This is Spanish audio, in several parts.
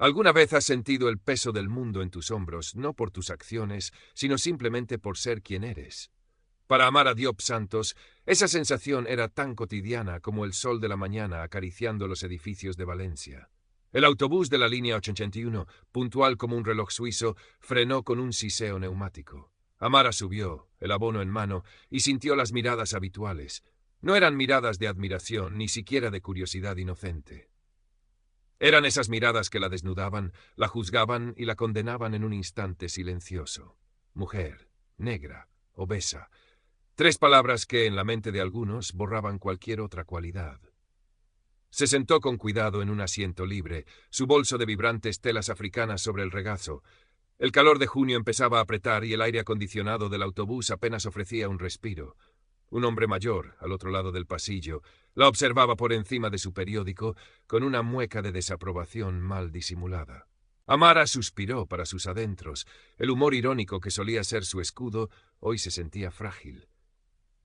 ¿Alguna vez has sentido el peso del mundo en tus hombros, no por tus acciones, sino simplemente por ser quien eres? Para Amara Diop Santos, esa sensación era tan cotidiana como el sol de la mañana acariciando los edificios de Valencia. El autobús de la línea 81, puntual como un reloj suizo, frenó con un siseo neumático. Amara subió, el abono en mano, y sintió las miradas habituales. No eran miradas de admiración, ni siquiera de curiosidad inocente. Eran esas miradas que la desnudaban, la juzgaban y la condenaban en un instante silencioso. Mujer, negra, obesa. 3 palabras que, en la mente de algunos, borraban cualquier otra cualidad. Se sentó con cuidado en un asiento libre, su bolso de vibrantes telas africanas sobre el regazo. El calor de junio empezaba a apretar y el aire acondicionado del autobús apenas ofrecía un respiro. Un hombre mayor, al otro lado del pasillo, la observaba por encima de su periódico con una mueca de desaprobación mal disimulada. Amara suspiró para sus adentros. El humor irónico que solía ser su escudo hoy se sentía frágil.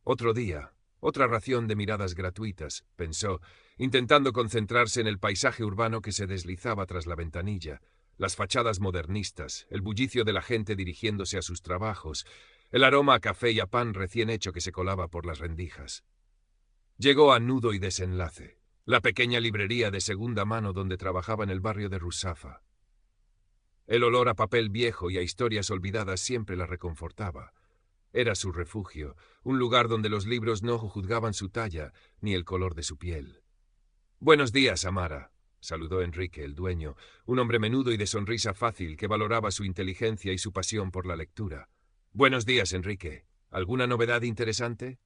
Otro día, otra ración de miradas gratuitas, pensó, intentando concentrarse en el paisaje urbano que se deslizaba tras la ventanilla, las fachadas modernistas, el bullicio de la gente dirigiéndose a sus trabajos, el aroma a café y a pan recién hecho que se colaba por las rendijas. Llegó a Nudo y Desenlace, la pequeña librería de segunda mano donde trabajaba en el barrio de Rusafa. El olor a papel viejo y a historias olvidadas siempre la reconfortaba. Era su refugio, un lugar donde los libros no juzgaban su talla ni el color de su piel. «Buenos días, Amara», saludó Enrique, el dueño, un hombre menudo y de sonrisa fácil que valoraba su inteligencia y su pasión por la lectura. «Buenos días, Enrique. ¿Alguna novedad interesante?»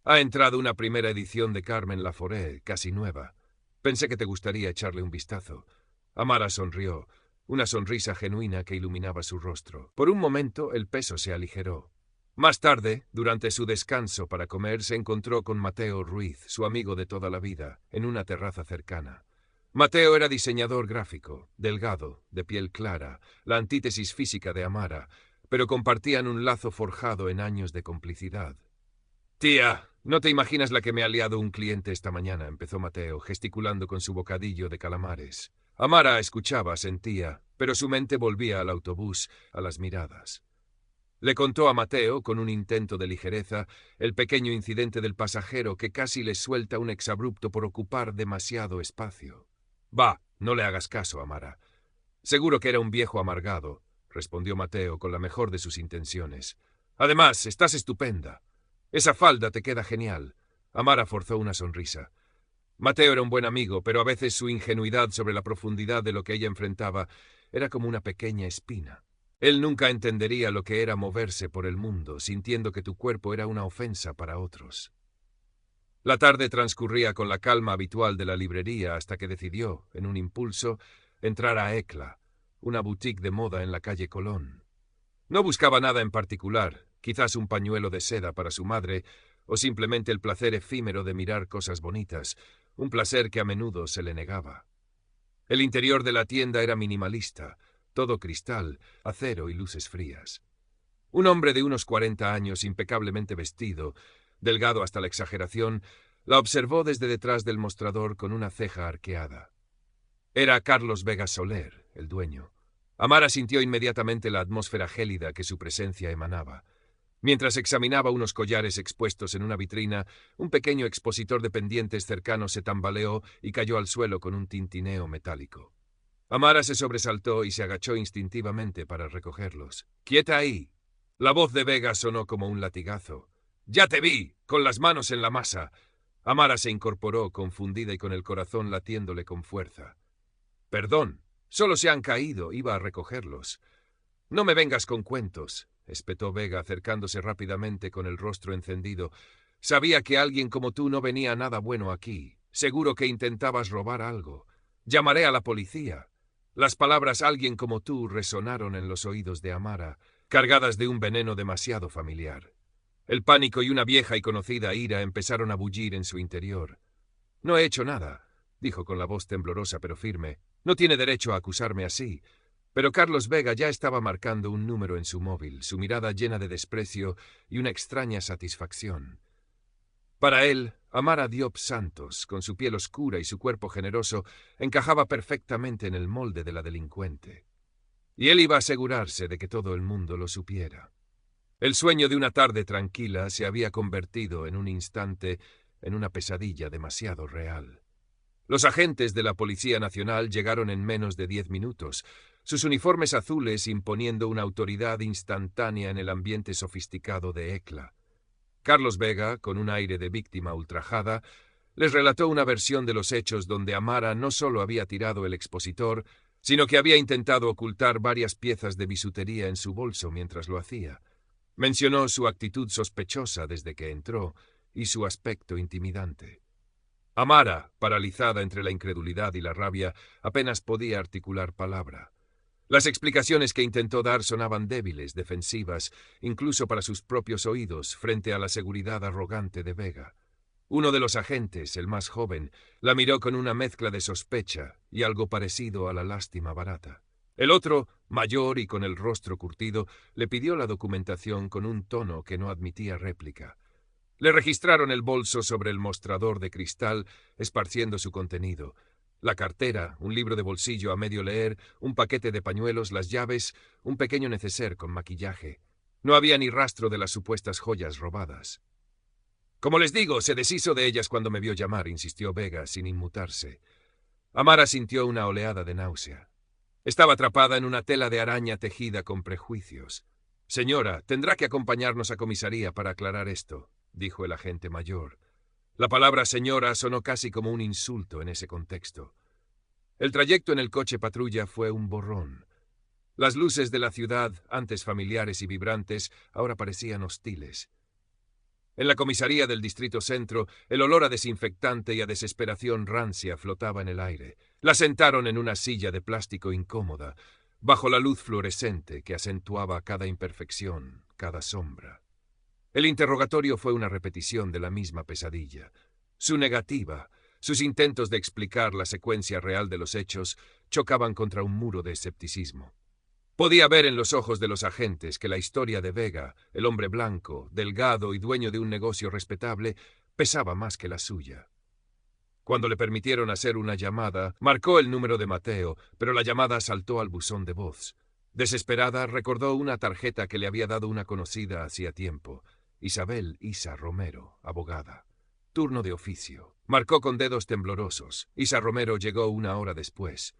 «Ha entrado una primera edición de Carmen Laforet, casi nueva. Pensé que te gustaría echarle un vistazo». Amara sonrió, una sonrisa genuina que iluminaba su rostro. Por un momento el peso se aligeró. Más tarde, durante su descanso para comer, se encontró con Mateo Ruiz, su amigo de toda la vida, en una terraza cercana. Mateo era diseñador gráfico, delgado, de piel clara, la antítesis física de Amara, pero compartían un lazo forjado en años de complicidad. «Tía, no te imaginas la que me ha liado un cliente esta mañana», empezó Mateo, gesticulando con su bocadillo de calamares. Amara escuchaba, sentía, pero su mente volvía al autobús, a las miradas. Le contó a Mateo, con un intento de ligereza, el pequeño incidente del pasajero que casi le suelta un exabrupto por ocupar demasiado espacio. «Va, no le hagas caso, Amara». «Seguro que era un viejo amargado», respondió Mateo con la mejor de sus intenciones. «Además, estás estupenda. Esa falda te queda genial». Amara forzó una sonrisa. Mateo era un buen amigo, pero a veces su ingenuidad sobre la profundidad de lo que ella enfrentaba era como una pequeña espina. Él nunca entendería lo que era moverse por el mundo, sintiendo que tu cuerpo era una ofensa para otros. La tarde transcurría con la calma habitual de la librería hasta que decidió, en un impulso, entrar a Ecla, una boutique de moda en la calle Colón. No buscaba nada en particular, quizás un pañuelo de seda para su madre, o simplemente el placer efímero de mirar cosas bonitas, un placer que a menudo se le negaba. El interior de la tienda era minimalista, todo cristal, acero y luces frías. Un hombre de unos 40 años, impecablemente vestido, delgado hasta la exageración, la observó desde detrás del mostrador con una ceja arqueada. Era Carlos Vega Soler, el dueño. Amara sintió inmediatamente la atmósfera gélida que su presencia emanaba. Mientras examinaba unos collares expuestos en una vitrina, un pequeño expositor de pendientes cercano se tambaleó y cayó al suelo con un tintineo metálico. Amara se sobresaltó y se agachó instintivamente para recogerlos. «¡Quieta ahí!». La voz de Vega sonó como un latigazo. «¡Ya te vi! ¡Con las manos en la masa!». Amara se incorporó, confundida y con el corazón latiéndole con fuerza. «Perdón, solo se han caído, iba a recogerlos». «No me vengas con cuentos», espetó Vega acercándose rápidamente con el rostro encendido. «Sabía que alguien como tú no venía nada bueno aquí. Seguro que intentabas robar algo. Llamaré a la policía». Las palabras «alguien como tú» resonaron en los oídos de Amara, cargadas de un veneno demasiado familiar. El pánico y una vieja y conocida ira empezaron a bullir en su interior. «No he hecho nada», dijo con la voz temblorosa pero firme. «No tiene derecho a acusarme así». Pero Carlos Vega ya estaba marcando un número en su móvil, su mirada llena de desprecio y una extraña satisfacción. Para él, Amara Diop Santos, con su piel oscura y su cuerpo generoso, encajaba perfectamente en el molde de la delincuente. Y él iba a asegurarse de que todo el mundo lo supiera. El sueño de una tarde tranquila se había convertido en un instante en una pesadilla demasiado real. Los agentes de la Policía Nacional llegaron en menos de 10 minutos, sus uniformes azules imponiendo una autoridad instantánea en el ambiente sofisticado de ECLA. Carlos Vega, con un aire de víctima ultrajada, les relató una versión de los hechos donde Amara no solo había tirado el expositor, sino que había intentado ocultar varias piezas de bisutería en su bolso mientras lo hacía. Mencionó su actitud sospechosa desde que entró y su aspecto intimidante. Amara, paralizada entre la incredulidad y la rabia, apenas podía articular palabra. Las explicaciones que intentó dar sonaban débiles, defensivas, incluso para sus propios oídos, frente a la seguridad arrogante de Vega. Uno de los agentes, el más joven, la miró con una mezcla de sospecha y algo parecido a la lástima barata. El otro, mayor y con el rostro curtido, le pidió la documentación con un tono que no admitía réplica. Le registraron el bolso sobre el mostrador de cristal, esparciendo su contenido. La cartera, un libro de bolsillo a medio leer, un paquete de pañuelos, las llaves, un pequeño neceser con maquillaje. No había ni rastro de las supuestas joyas robadas. Como les digo, se deshizo de ellas cuando me vio llamar, insistió Vega, sin inmutarse. Amara sintió una oleada de náusea. Estaba atrapada en una tela de araña tejida con prejuicios. Señora, tendrá que acompañarnos a comisaría para aclarar esto, dijo el agente mayor. La palabra señora sonó casi como un insulto en ese contexto. El trayecto en el coche patrulla fue un borrón. Las luces de la ciudad, antes familiares y vibrantes, ahora parecían hostiles. En la comisaría del Distrito Centro, el olor a desinfectante y a desesperación rancia flotaba en el aire. La sentaron en una silla de plástico incómoda, bajo la luz fluorescente que acentuaba cada imperfección, cada sombra. El interrogatorio fue una repetición de la misma pesadilla. Su negativa, sus intentos de explicar la secuencia real de los hechos, chocaban contra un muro de escepticismo. Podía ver en los ojos de los agentes que la historia de Vega, el hombre blanco, delgado y dueño de un negocio respetable, pesaba más que la suya. Cuando le permitieron hacer una llamada, marcó el número de Mateo, pero la llamada saltó al buzón de voz. Desesperada, recordó una tarjeta que le había dado una conocida hacía tiempo. Isabel Isa Romero, abogada. Turno de oficio. Marcó con dedos temblorosos. Isa Romero llegó una hora después.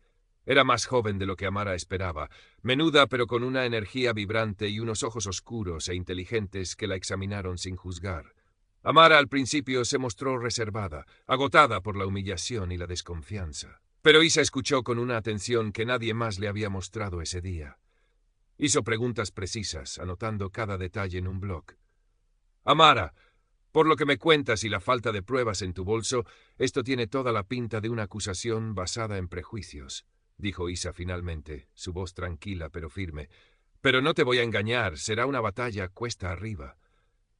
Era más joven de lo que Amara esperaba, menuda pero con una energía vibrante y unos ojos oscuros e inteligentes que la examinaron sin juzgar. Amara al principio se mostró reservada, agotada por la humillación y la desconfianza. Pero Isa escuchó con una atención que nadie más le había mostrado ese día. Hizo preguntas precisas, anotando cada detalle en un bloc. Amara, por lo que me cuentas y la falta de pruebas en tu bolso, esto tiene toda la pinta de una acusación basada en prejuicios, dijo Isa finalmente, su voz tranquila pero firme. Pero no te voy a engañar, será una batalla cuesta arriba.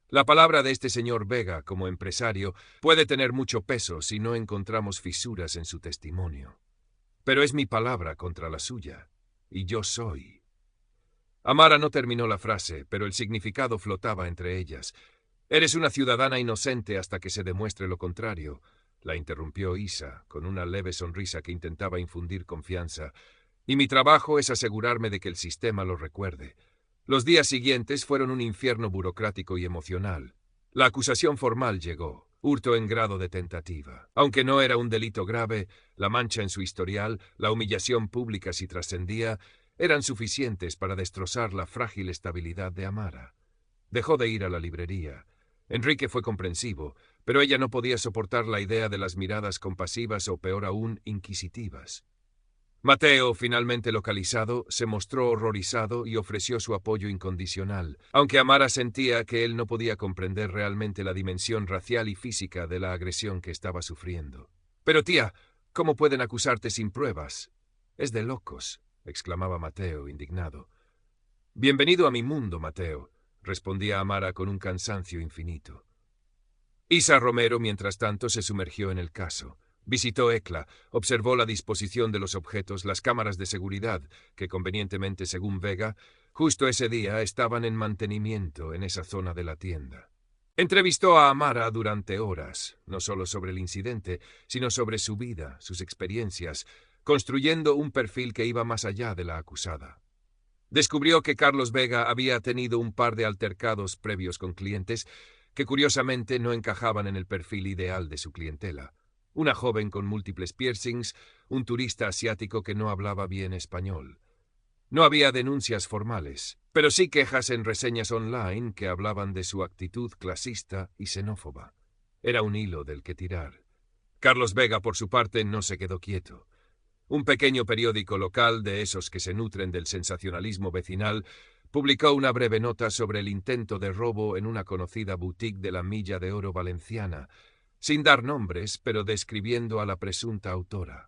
La palabra de este señor Vega, como empresario, puede tener mucho peso si no encontramos fisuras en su testimonio. Pero es mi palabra contra la suya, y yo soy. Amara no terminó la frase, pero el significado flotaba entre ellas. Eres una ciudadana inocente hasta que se demuestre lo contrario, la interrumpió Isa, con una leve sonrisa que intentaba infundir confianza, y mi trabajo es asegurarme de que el sistema lo recuerde. Los días siguientes fueron un infierno burocrático y emocional. La acusación formal llegó, hurto en grado de tentativa. Aunque no era un delito grave, la mancha en su historial, la humillación pública si trascendía, eran suficientes para destrozar la frágil estabilidad de Amara. Dejó de ir a la librería. Enrique fue comprensivo, pero ella no podía soportar la idea de las miradas compasivas o, peor aún, inquisitivas. Mateo, finalmente localizado, se mostró horrorizado y ofreció su apoyo incondicional, aunque Amara sentía que él no podía comprender realmente la dimensión racial y física de la agresión que estaba sufriendo. «Pero tía, ¿cómo pueden acusarte sin pruebas?» «Es de locos», exclamaba Mateo, indignado. «Bienvenido a mi mundo, Mateo», respondía Amara con un cansancio infinito. Isa Romero, mientras tanto, se sumergió en el caso. Visitó ECLA, observó la disposición de los objetos, las cámaras de seguridad, que convenientemente, según Vega, justo ese día estaban en mantenimiento en esa zona de la tienda. Entrevistó a Amara durante horas, no solo sobre el incidente, sino sobre su vida, sus experiencias, construyendo un perfil que iba más allá de la acusada. Descubrió que Carlos Vega había tenido un par de altercados previos con clientes que curiosamente no encajaban en el perfil ideal de su clientela. Una joven con múltiples piercings, un turista asiático que no hablaba bien español. No había denuncias formales, pero sí quejas en reseñas online que hablaban de su actitud clasista y xenófoba. Era un hilo del que tirar. Carlos Vega, por su parte, no se quedó quieto. Un pequeño periódico local, de esos que se nutren del sensacionalismo vecinal, publicó una breve nota sobre el intento de robo en una conocida boutique de la Milla de Oro valenciana, sin dar nombres, pero describiendo a la presunta autora,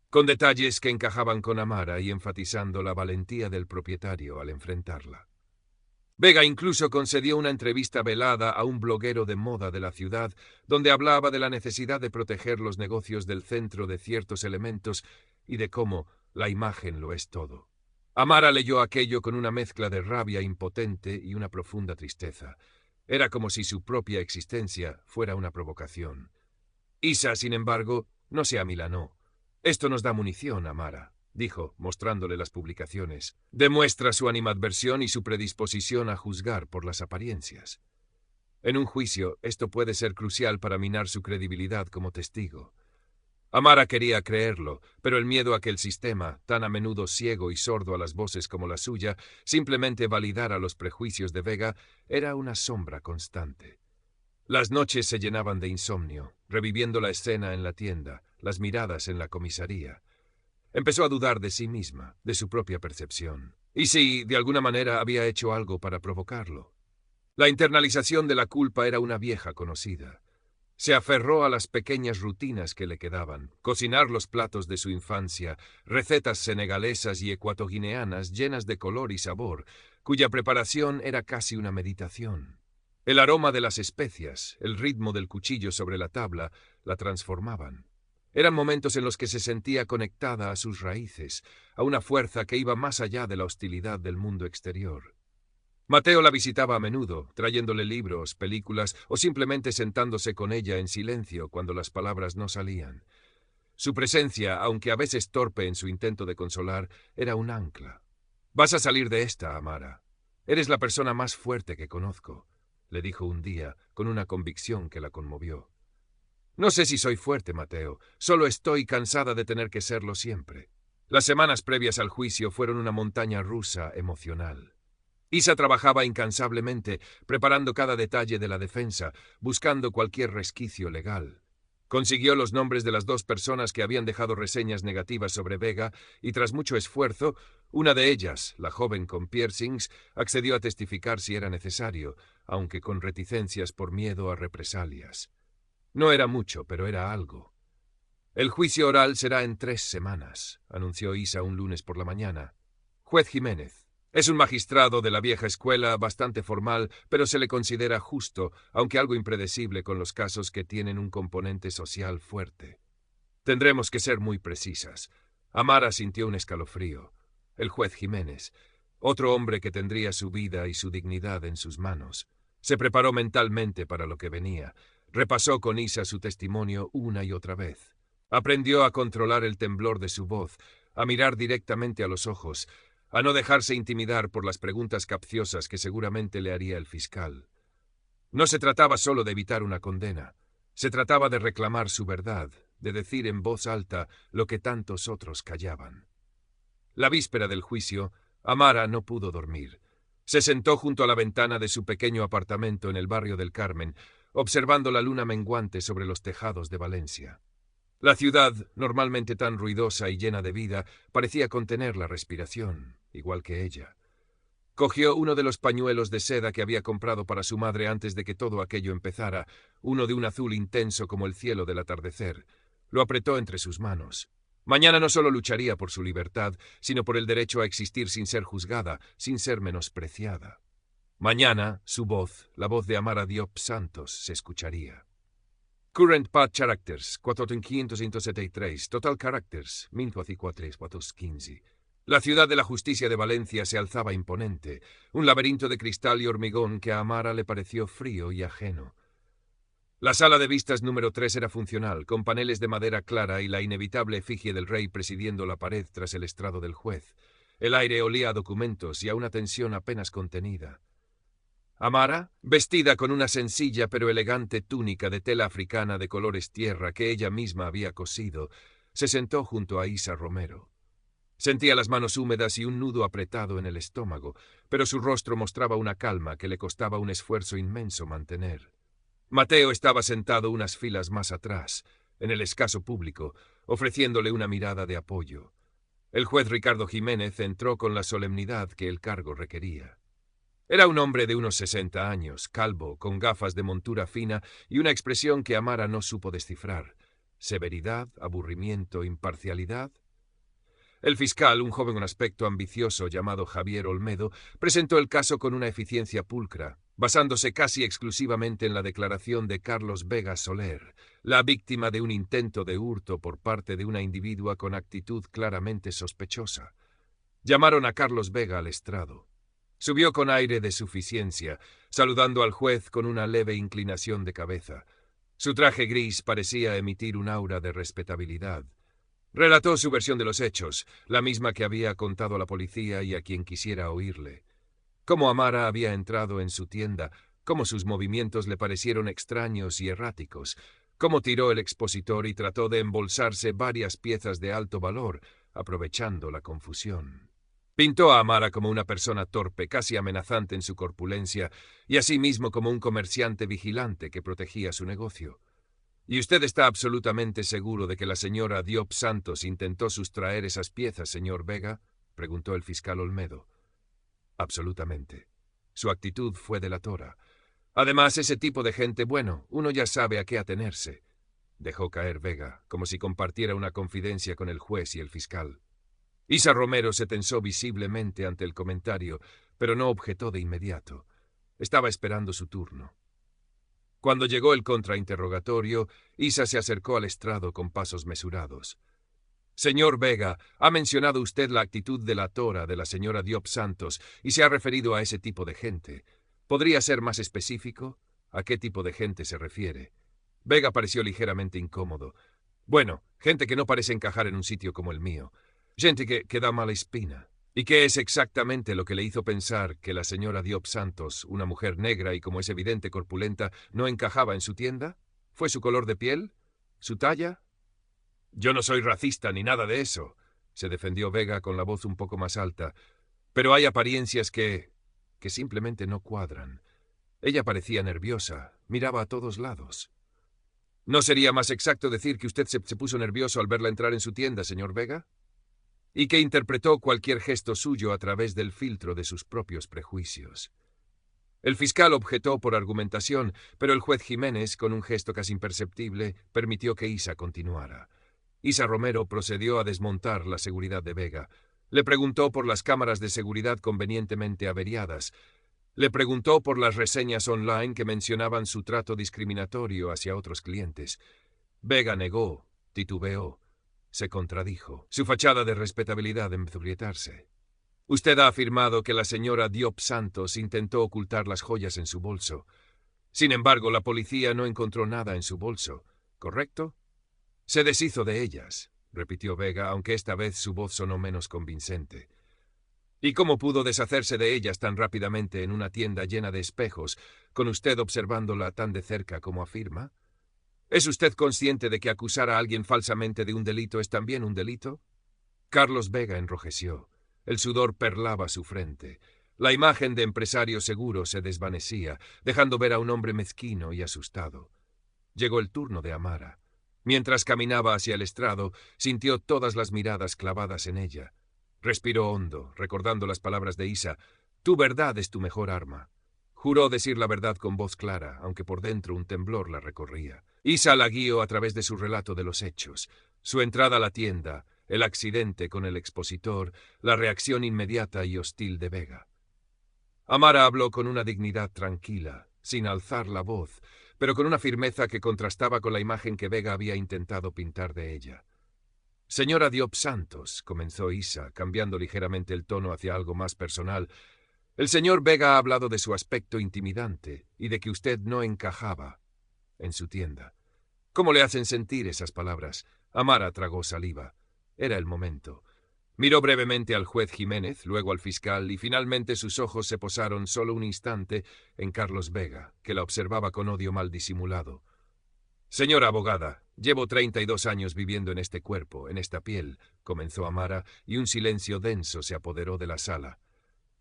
con detalles que encajaban con Amara y enfatizando la valentía del propietario al enfrentarla. Vega incluso concedió una entrevista velada a un bloguero de moda de la ciudad, donde hablaba de la necesidad de proteger los negocios del centro de ciertos elementos y de cómo la imagen lo es todo. Amara leyó aquello con una mezcla de rabia impotente y una profunda tristeza. Era como si su propia existencia fuera una provocación. Isa, sin embargo, no se amilanó. «Esto nos da munición, Amara», dijo, mostrándole las publicaciones. «Demuestra su animadversión y su predisposición a juzgar por las apariencias. En un juicio, esto puede ser crucial para minar su credibilidad como testigo». Amara quería creerlo, pero el miedo a que el sistema, tan a menudo ciego y sordo a las voces como la suya, simplemente validara los prejuicios de Vega, era una sombra constante. Las noches se llenaban de insomnio, reviviendo la escena en la tienda, las miradas en la comisaría. Empezó a dudar de sí misma, de su propia percepción. ¿Y si, de alguna manera, había hecho algo para provocarlo? La internalización de la culpa era una vieja conocida. Se aferró a las pequeñas rutinas que le quedaban, cocinar los platos de su infancia, recetas senegalesas y ecuatoguineanas llenas de color y sabor, cuya preparación era casi una meditación. El aroma de las especias, el ritmo del cuchillo sobre la tabla, la transformaban. Eran momentos en los que se sentía conectada a sus raíces, a una fuerza que iba más allá de la hostilidad del mundo exterior. Mateo la visitaba a menudo, trayéndole libros, películas o simplemente sentándose con ella en silencio cuando las palabras no salían. Su presencia, aunque a veces torpe en su intento de consolar, era un ancla. «Vas a salir de esta, Amara. Eres la persona más fuerte que conozco», le dijo un día, con una convicción que la conmovió. «No sé si soy fuerte, Mateo, solo estoy cansada de tener que serlo siempre». Las semanas previas al juicio fueron una montaña rusa emocional. Isa trabajaba incansablemente, preparando cada detalle de la defensa, buscando cualquier resquicio legal. Consiguió los nombres de las dos personas que habían dejado reseñas negativas sobre Vega y, tras mucho esfuerzo, una de ellas, la joven con piercings, accedió a testificar si era necesario, aunque con reticencias por miedo a represalias. No era mucho, pero era algo. «El juicio oral será en 3 semanas», anunció Isa un lunes por la mañana. «Juez Jiménez. Es un magistrado de la vieja escuela, bastante formal, pero se le considera justo, aunque algo impredecible con los casos que tienen un componente social fuerte. Tendremos que ser muy precisas». Amara sintió un escalofrío. El juez Jiménez, otro hombre que tendría su vida y su dignidad en sus manos. Se preparó mentalmente para lo que venía. Repasó con Isa su testimonio una y otra vez. Aprendió a controlar el temblor de su voz, a mirar directamente a los ojos, a no dejarse intimidar por las preguntas capciosas que seguramente le haría el fiscal. No se trataba solo de evitar una condena. Se trataba de reclamar su verdad, de decir en voz alta lo que tantos otros callaban. La víspera del juicio, Amara no pudo dormir. Se sentó junto a la ventana de su pequeño apartamento en el barrio del Carmen, observando la luna menguante sobre los tejados de Valencia. La ciudad, normalmente tan ruidosa y llena de vida, parecía contener la respiración, igual que ella. Cogió uno de los pañuelos de seda que había comprado para su madre antes de que todo aquello empezara, uno de un azul intenso como el cielo del atardecer. Lo apretó entre sus manos. Mañana no solo lucharía por su libertad, sino por el derecho a existir sin ser juzgada, sin ser menospreciada. Mañana, su voz, la voz de Amara Diop Santos, se escucharía. Current Path Characters, 4573. Total Characters, 1415. La ciudad de la justicia de Valencia se alzaba imponente, un laberinto de cristal y hormigón que a Amara le pareció frío y ajeno. La sala de vistas número 3 era funcional, con paneles de madera clara y la inevitable efigie del rey presidiendo la pared tras el estrado del juez. El aire olía a documentos y a una tensión apenas contenida. Amara, vestida con una sencilla pero elegante túnica de tela africana de colores tierra que ella misma había cosido, se sentó junto a Isa Romero. Sentía las manos húmedas y un nudo apretado en el estómago, pero su rostro mostraba una calma que le costaba un esfuerzo inmenso mantener. Mateo estaba sentado unas filas más atrás, en el escaso público, ofreciéndole una mirada de apoyo. El juez Ricardo Jiménez entró con la solemnidad que el cargo requería. Era un hombre de unos 60 años, calvo, con gafas de montura fina y una expresión que Amara no supo descifrar. ¿Severidad, aburrimiento, imparcialidad? El fiscal, un joven con aspecto ambicioso llamado Javier Olmedo, presentó el caso con una eficiencia pulcra, basándose casi exclusivamente en la declaración de Carlos Vega Soler, la víctima de un intento de hurto por parte de una individua con actitud claramente sospechosa. Llamaron a Carlos Vega al estrado. Subió con aire de suficiencia, saludando al juez con una leve inclinación de cabeza. Su traje gris parecía emitir un aura de respetabilidad. Relató su versión de los hechos, la misma que había contado a la policía y a quien quisiera oírle. Cómo Amara había entrado en su tienda, cómo sus movimientos le parecieron extraños y erráticos, cómo tiró el expositor y trató de embolsarse varias piezas de alto valor, aprovechando la confusión. Pintó a Amara como una persona torpe, casi amenazante en su corpulencia, y asimismo como un comerciante vigilante que protegía su negocio. ¿Y usted está absolutamente seguro de que la señora Diop Santos intentó sustraer esas piezas, señor Vega?, preguntó el fiscal Olmedo. Absolutamente. Su actitud fue delatora. Además, ese tipo de gente, bueno, uno ya sabe a qué atenerse, dejó caer Vega, como si compartiera una confidencia con el juez y el fiscal. Isa Romero se tensó visiblemente ante el comentario, pero no objetó de inmediato. Estaba esperando su turno. Cuando llegó el contrainterrogatorio, Isa se acercó al estrado con pasos mesurados. Señor Vega, ha mencionado usted la actitud delatora de la señora Diop Santos y se ha referido a ese tipo de gente. ¿Podría ser más específico? ¿A qué tipo de gente se refiere? Vega pareció ligeramente incómodo. Bueno, gente que no parece encajar en un sitio como el mío. Gente que da mala espina. ¿Y qué es exactamente lo que le hizo pensar que la señora Diop Santos, una mujer negra y como es evidente corpulenta, no encajaba en su tienda? ¿Fue su color de piel? ¿Su talla? Yo no soy racista ni nada de eso, se defendió Vega con la voz un poco más alta, pero hay apariencias que simplemente no cuadran. Ella parecía nerviosa, miraba a todos lados. ¿No sería más exacto decir que usted se puso nervioso al verla entrar en su tienda, señor Vega? Y que interpretó cualquier gesto suyo a través del filtro de sus propios prejuicios. El fiscal objetó por argumentación, pero el juez Jiménez, con un gesto casi imperceptible, permitió que Isa continuara. Isa Romero procedió a desmontar la seguridad de Vega. Le preguntó por las cámaras de seguridad convenientemente averiadas. Le preguntó por las reseñas online que mencionaban su trato discriminatorio hacia otros clientes. Vega negó, titubeó. Se contradijo. Su fachada de respetabilidad empezó a agrietarse. Usted ha afirmado que la señora Diop Santos intentó ocultar las joyas en su bolso. Sin embargo, la policía no encontró nada en su bolso, ¿correcto? Se deshizo de ellas, repitió Vega, aunque esta vez su voz sonó menos convincente. ¿Y cómo pudo deshacerse de ellas tan rápidamente en una tienda llena de espejos, con usted observándola tan de cerca como afirma? ¿Es usted consciente de que acusar a alguien falsamente de un delito es también un delito? Carlos Vega enrojeció. El sudor perlaba su frente. La imagen de empresario seguro se desvanecía, dejando ver a un hombre mezquino y asustado. Llegó el turno de Amara. Mientras caminaba hacia el estrado, sintió todas las miradas clavadas en ella. Respiró hondo, recordando las palabras de Isa. Tu verdad es tu mejor arma. Juró decir la verdad con voz clara, aunque por dentro un temblor la recorría. Isa la guió a través de su relato de los hechos. Su entrada a la tienda, el accidente con el expositor, la reacción inmediata y hostil de Vega. Amara habló con una dignidad tranquila, sin alzar la voz, pero con una firmeza que contrastaba con la imagen que Vega había intentado pintar de ella. Señora Diop Santos, comenzó Isa, cambiando ligeramente el tono hacia algo más personal, el señor Vega ha hablado de su aspecto intimidante y de que usted no encajaba en su tienda. ¿Cómo le hacen sentir esas palabras? Amara tragó saliva. Era el momento. Miró brevemente al juez Jiménez, luego al fiscal, y finalmente sus ojos se posaron solo un instante en Carlos Vega, que la observaba con odio mal disimulado. Señora abogada, llevo 32 años viviendo en este cuerpo, en esta piel, comenzó Amara, y un silencio denso se apoderó de la sala.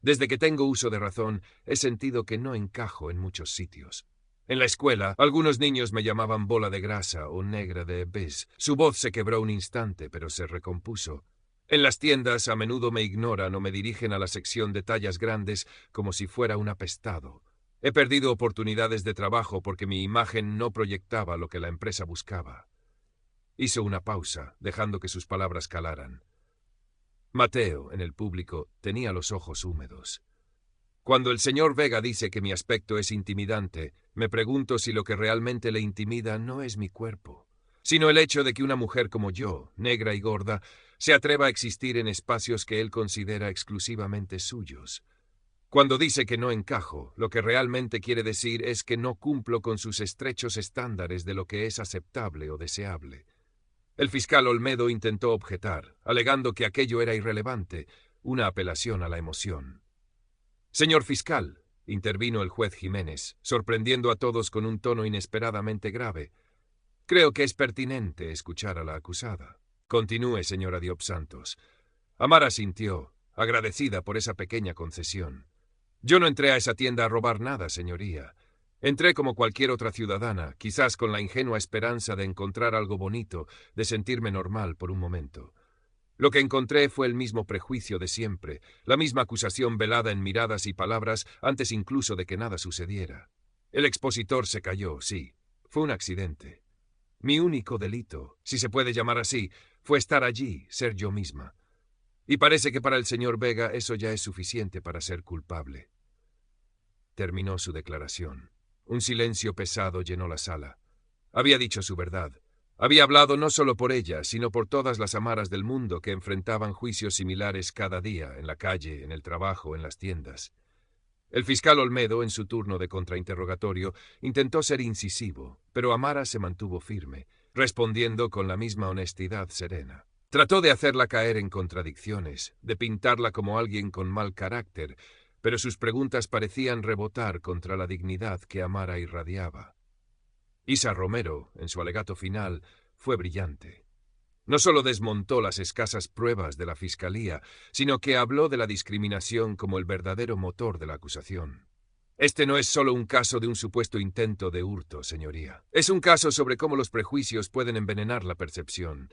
Desde que tengo uso de razón, he sentido que no encajo en muchos sitios. En la escuela, algunos niños me llamaban bola de grasa o negra de Bez. Su voz se quebró un instante, pero se recompuso. En las tiendas a menudo me ignoran o me dirigen a la sección de tallas grandes como si fuera un apestado. He perdido oportunidades de trabajo porque mi imagen no proyectaba lo que la empresa buscaba. Hizo una pausa, dejando que sus palabras calaran. Mateo, en el público, tenía los ojos húmedos. Cuando el señor Vega dice que mi aspecto es intimidante, me pregunto si lo que realmente le intimida no es mi cuerpo, sino el hecho de que una mujer como yo, negra y gorda, se atreva a existir en espacios que él considera exclusivamente suyos. Cuando dice que no encajo, lo que realmente quiere decir es que no cumplo con sus estrechos estándares de lo que es aceptable o deseable. El fiscal Olmedo intentó objetar, alegando que aquello era irrelevante, una apelación a la emoción. Señor fiscal, intervino el juez Jiménez, sorprendiendo a todos con un tono inesperadamente grave. Creo que es pertinente escuchar a la acusada. Continúe, señora Diop Santos. Amara sintió, agradecida por esa pequeña concesión. Yo no entré a esa tienda a robar nada, señoría. Entré como cualquier otra ciudadana, quizás con la ingenua esperanza de encontrar algo bonito, de sentirme normal por un momento. Lo que encontré fue el mismo prejuicio de siempre, la misma acusación velada en miradas y palabras antes incluso de que nada sucediera. El expositor se cayó, sí. Fue un accidente. Mi único delito, si se puede llamar así, fue estar allí, ser yo misma. Y parece que para el señor Vega eso ya es suficiente para ser culpable. Terminó su declaración. Un silencio pesado llenó la sala. Había dicho su verdad. Había hablado no solo por ella, sino por todas las Amaras del mundo que enfrentaban juicios similares cada día, en la calle, en el trabajo, en las tiendas. El fiscal Olmedo, en su turno de contrainterrogatorio, intentó ser incisivo, pero Amara se mantuvo firme, respondiendo con la misma honestidad serena. Trató de hacerla caer en contradicciones, de pintarla como alguien con mal carácter, pero sus preguntas parecían rebotar contra la dignidad que Amara irradiaba. Isa Romero, en su alegato final, fue brillante. No solo desmontó las escasas pruebas de la fiscalía, sino que habló de la discriminación como el verdadero motor de la acusación. Este no es solo un caso de un supuesto intento de hurto, señoría. Es un caso sobre cómo los prejuicios pueden envenenar la percepción.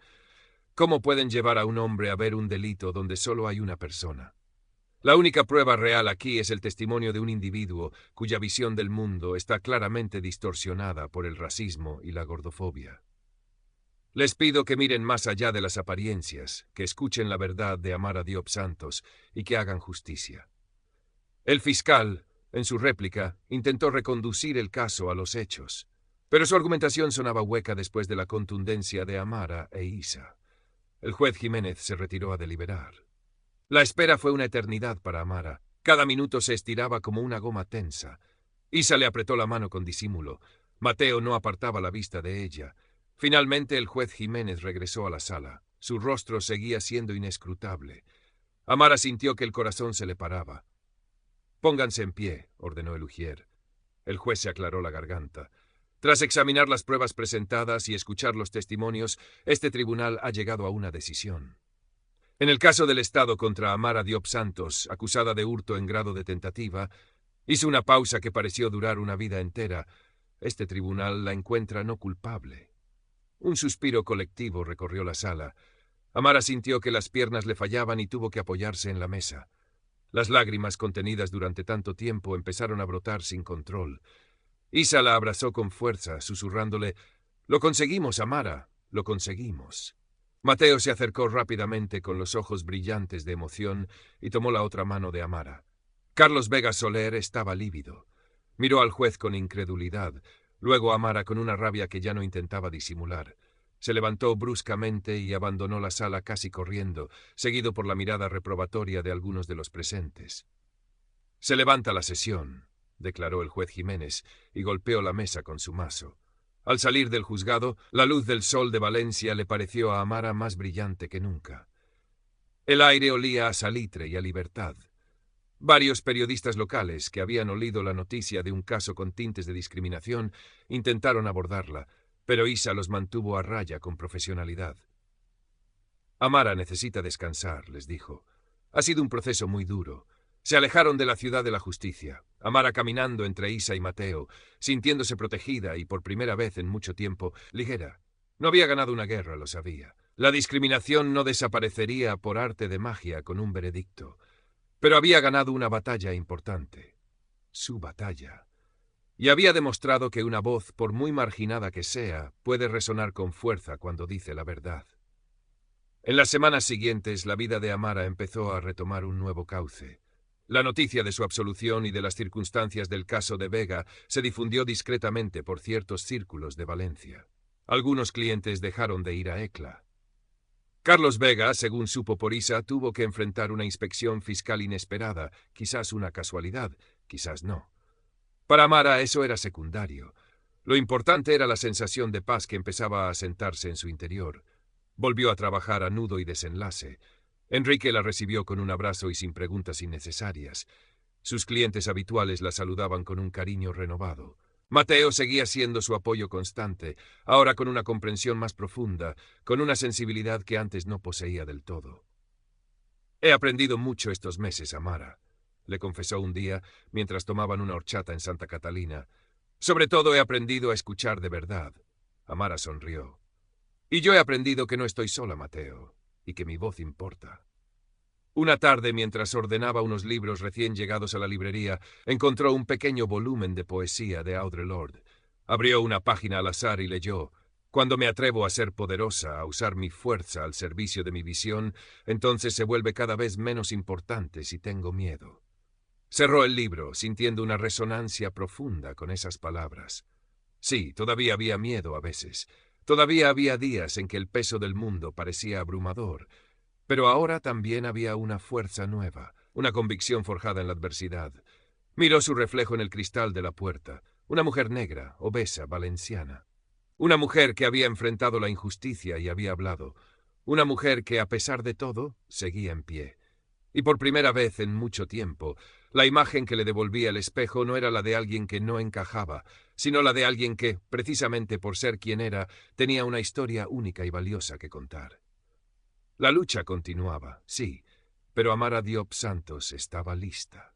Cómo pueden llevar a un hombre a ver un delito donde solo hay una persona. La única prueba real aquí es el testimonio de un individuo cuya visión del mundo está claramente distorsionada por el racismo y la gordofobia. Les pido que miren más allá de las apariencias, que escuchen la verdad de Amara Diop Santos y que hagan justicia. El fiscal, en su réplica, intentó reconducir el caso a los hechos, pero su argumentación sonaba hueca después de la contundencia de Amara e Isa. El juez Jiménez se retiró a deliberar. La espera fue una eternidad para Amara. Cada minuto se estiraba como una goma tensa. Isa le apretó la mano con disimulo. Mateo no apartaba la vista de ella. Finalmente el juez Jiménez regresó a la sala. Su rostro seguía siendo inescrutable. Amara sintió que el corazón se le paraba. «Pónganse en pie», ordenó el ujier. El juez se aclaró la garganta. Tras examinar las pruebas presentadas y escuchar los testimonios, este tribunal ha llegado a una decisión. En el caso del Estado contra Amara Diop Santos, acusada de hurto en grado de tentativa, hizo una pausa que pareció durar una vida entera. Este tribunal la encuentra no culpable. Un suspiro colectivo recorrió la sala. Amara sintió que las piernas le fallaban y tuvo que apoyarse en la mesa. Las lágrimas contenidas durante tanto tiempo empezaron a brotar sin control. Isa la abrazó con fuerza, susurrándole: «Lo conseguimos, Amara, lo conseguimos». Mateo se acercó rápidamente con los ojos brillantes de emoción y tomó la otra mano de Amara. Carlos Vega Soler estaba lívido. Miró al juez con incredulidad, luego a Amara con una rabia que ya no intentaba disimular. Se levantó bruscamente y abandonó la sala casi corriendo, seguido por la mirada reprobatoria de algunos de los presentes. «Se levanta la sesión», declaró el juez Jiménez, y golpeó la mesa con su mazo. Al salir del juzgado, la luz del sol de Valencia le pareció a Amara más brillante que nunca. El aire olía a salitre y a libertad. Varios periodistas locales, que habían olido la noticia de un caso con tintes de discriminación, intentaron abordarla, pero Isa los mantuvo a raya con profesionalidad. «Amara necesita descansar», les dijo. «Ha sido un proceso muy duro». Se alejaron de la ciudad de la justicia, Amara caminando entre Isa y Mateo, sintiéndose protegida y, por primera vez en mucho tiempo, ligera. No había ganado una guerra, lo sabía. La discriminación no desaparecería por arte de magia con un veredicto. Pero había ganado una batalla importante. Su batalla. Y había demostrado que una voz, por muy marginada que sea, puede resonar con fuerza cuando dice la verdad. En las semanas siguientes, la vida de Amara empezó a retomar un nuevo cauce. La noticia de su absolución y de las circunstancias del caso de Vega se difundió discretamente por ciertos círculos de Valencia. Algunos clientes dejaron de ir a Ecla. Carlos Vega, según supo por Isa, tuvo que enfrentar una inspección fiscal inesperada, quizás una casualidad, quizás no. Para Amara eso era secundario. Lo importante era la sensación de paz que empezaba a asentarse en su interior. Volvió a trabajar a nudo y desenlace. Enrique la recibió con un abrazo y sin preguntas innecesarias. Sus clientes habituales la saludaban con un cariño renovado. Mateo seguía siendo su apoyo constante, ahora con una comprensión más profunda, con una sensibilidad que antes no poseía del todo. «He aprendido mucho estos meses, Amara», le confesó un día, mientras tomaban una horchata en Santa Catalina. «Sobre todo he aprendido a escuchar de verdad». Amara sonrió. «Y yo he aprendido que no estoy sola, Mateo, y que mi voz importa». Una tarde, mientras ordenaba unos libros recién llegados a la librería, encontró un pequeño volumen de poesía de Audre Lorde. Abrió una página al azar y leyó: «Cuando me atrevo a ser poderosa, a usar mi fuerza al servicio de mi visión, entonces se vuelve cada vez menos importante si tengo miedo». Cerró el libro, sintiendo una resonancia profunda con esas palabras. Sí, todavía había miedo a veces. Todavía había días en que el peso del mundo parecía abrumador. Pero ahora también había una fuerza nueva, una convicción forjada en la adversidad. Miró su reflejo en el cristal de la puerta, una mujer negra, obesa, valenciana. Una mujer que había enfrentado la injusticia y había hablado. Una mujer que, a pesar de todo, seguía en pie. Y por primera vez en mucho tiempo, la imagen que le devolvía el espejo no era la de alguien que no encajaba, sino la de alguien que, precisamente por ser quien era, tenía una historia única y valiosa que contar. La lucha continuaba, sí, pero Amara Diop Santos estaba lista.